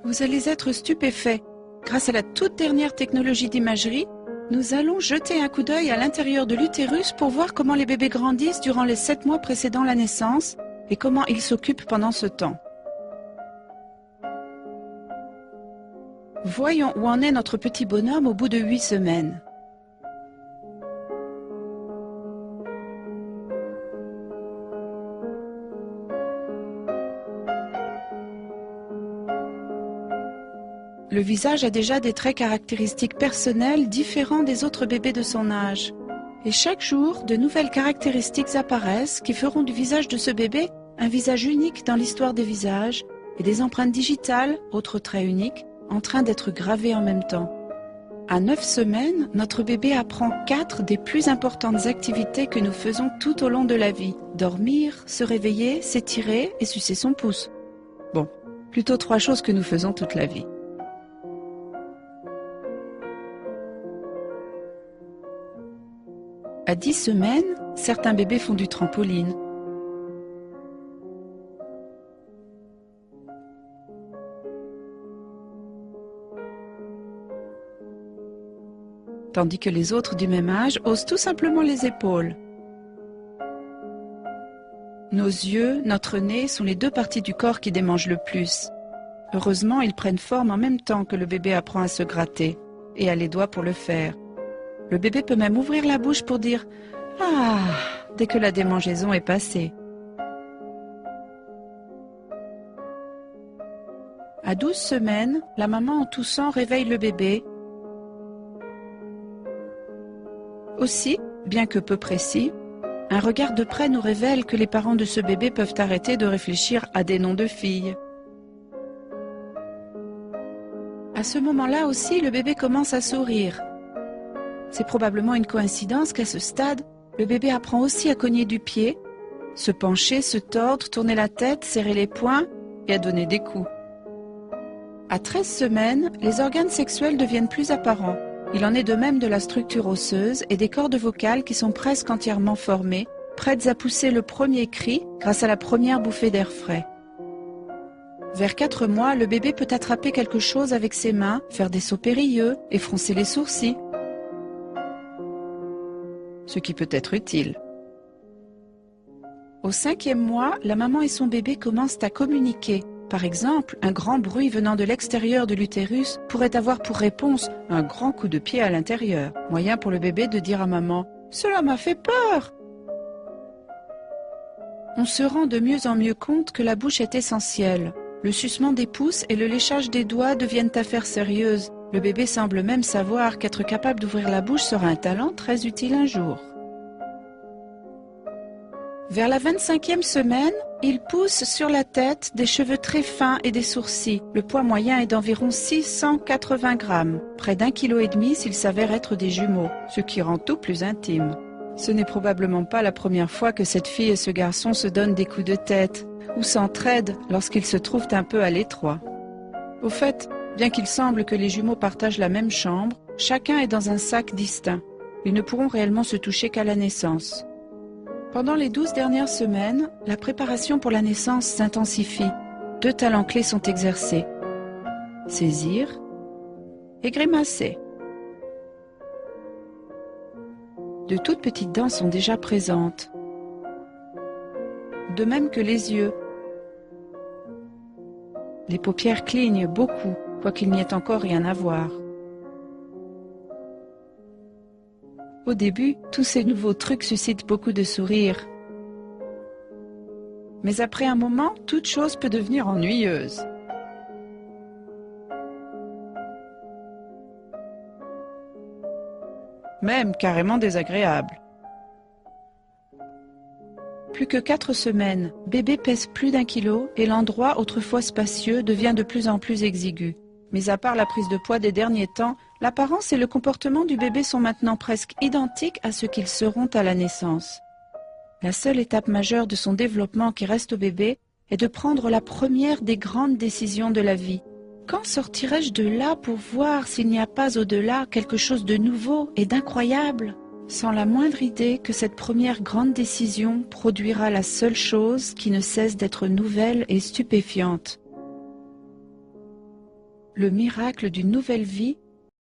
Vous allez être stupéfait. Grâce à la toute dernière technologie d'imagerie, nous allons jeter un coup d'œil à l'intérieur de l'utérus pour voir comment les bébés grandissent durant les 7 mois précédant la naissance et comment ils s'occupent pendant ce temps. Voyons où en est notre petit bonhomme au bout de 8 semaines. Le visage a déjà des traits caractéristiques personnels différents des autres bébés de son âge. Et chaque jour, de nouvelles caractéristiques apparaissent qui feront du visage de ce bébé un visage unique dans l'histoire des visages et des empreintes digitales, autres traits uniques, en train d'être gravés en même temps. À 9 semaines, notre bébé apprend 4 des plus importantes activités que nous faisons tout au long de la vie. Dormir, se réveiller, s'étirer et sucer son pouce. Bon, plutôt 3 choses que nous faisons toute la vie. À 10 semaines, certains bébés font du trampoline. Tandis que les autres du même âge haussent tout simplement les épaules. Nos yeux, notre nez sont les 2 parties du corps qui démangent le plus. Heureusement, ils prennent forme en même temps que le bébé apprend à se gratter et a les doigts pour le faire. Le bébé peut même ouvrir la bouche pour dire « Ah !» dès que la démangeaison est passée. À 12 semaines, la maman en toussant réveille le bébé. Aussi, bien que peu précis, un regard de près nous révèle que les parents de ce bébé peuvent arrêter de réfléchir à des noms de filles. À ce moment-là aussi, le bébé commence à sourire. C'est probablement une coïncidence qu'à ce stade, le bébé apprend aussi à cogner du pied, se pencher, se tordre, tourner la tête, serrer les poings et à donner des coups. À 13 semaines, les organes sexuels deviennent plus apparents. Il en est de même de la structure osseuse et des cordes vocales qui sont presque entièrement formées, prêtes à pousser le premier cri grâce à la première bouffée d'air frais. Vers 4 mois, le bébé peut attraper quelque chose avec ses mains, faire des sauts périlleux et froncer les sourcils. Ce qui peut être utile. Au 5e mois, la maman et son bébé commencent à communiquer. Par exemple, un grand bruit venant de l'extérieur de l'utérus pourrait avoir pour réponse un grand coup de pied à l'intérieur. Moyen pour le bébé de dire à maman « Cela m'a fait peur !» On se rend de mieux en mieux compte que la bouche est essentielle. Le sucement des pouces et le léchage des doigts deviennent affaires sérieuses. Le bébé semble même savoir qu'être capable d'ouvrir la bouche sera un talent très utile un jour. Vers la 25e semaine, il pousse sur la tête des cheveux très fins et des sourcils. Le poids moyen est d'environ 680 grammes, près d'1,5 kg s'il s'avère être des jumeaux, ce qui rend tout plus intime. Ce n'est probablement pas la première fois que cette fille et ce garçon se donnent des coups de tête ou s'entraident lorsqu'ils se trouvent un peu à l'étroit. Au fait, bien qu'il semble que les jumeaux partagent la même chambre, chacun est dans un sac distinct. Ils ne pourront réellement se toucher qu'à la naissance. Pendant les 12 dernières semaines, la préparation pour la naissance s'intensifie. 2 talents clés sont exercés. Saisir et grimacer. De toutes petites dents sont déjà présentes. De même que les yeux. Les paupières clignent beaucoup, quoiqu'il n'y ait encore rien à voir. Au début, tous ces nouveaux trucs suscitent beaucoup de sourires. Mais après un moment, toute chose peut devenir ennuyeuse. Même carrément désagréable. Plus que 4 semaines, bébé pèse plus d'1 kilo et l'endroit autrefois spacieux devient de plus en plus exigu. Mais à part la prise de poids des derniers temps, l'apparence et le comportement du bébé sont maintenant presque identiques à ce qu'ils seront à la naissance. La seule étape majeure de son développement qui reste au bébé est de prendre la première des grandes décisions de la vie. Quand sortirai-je de là pour voir s'il n'y a pas au-delà quelque chose de nouveau et d'incroyable ? Sans la moindre idée que cette première grande décision produira la seule chose qui ne cesse d'être nouvelle et stupéfiante. le miracle d'une nouvelle vie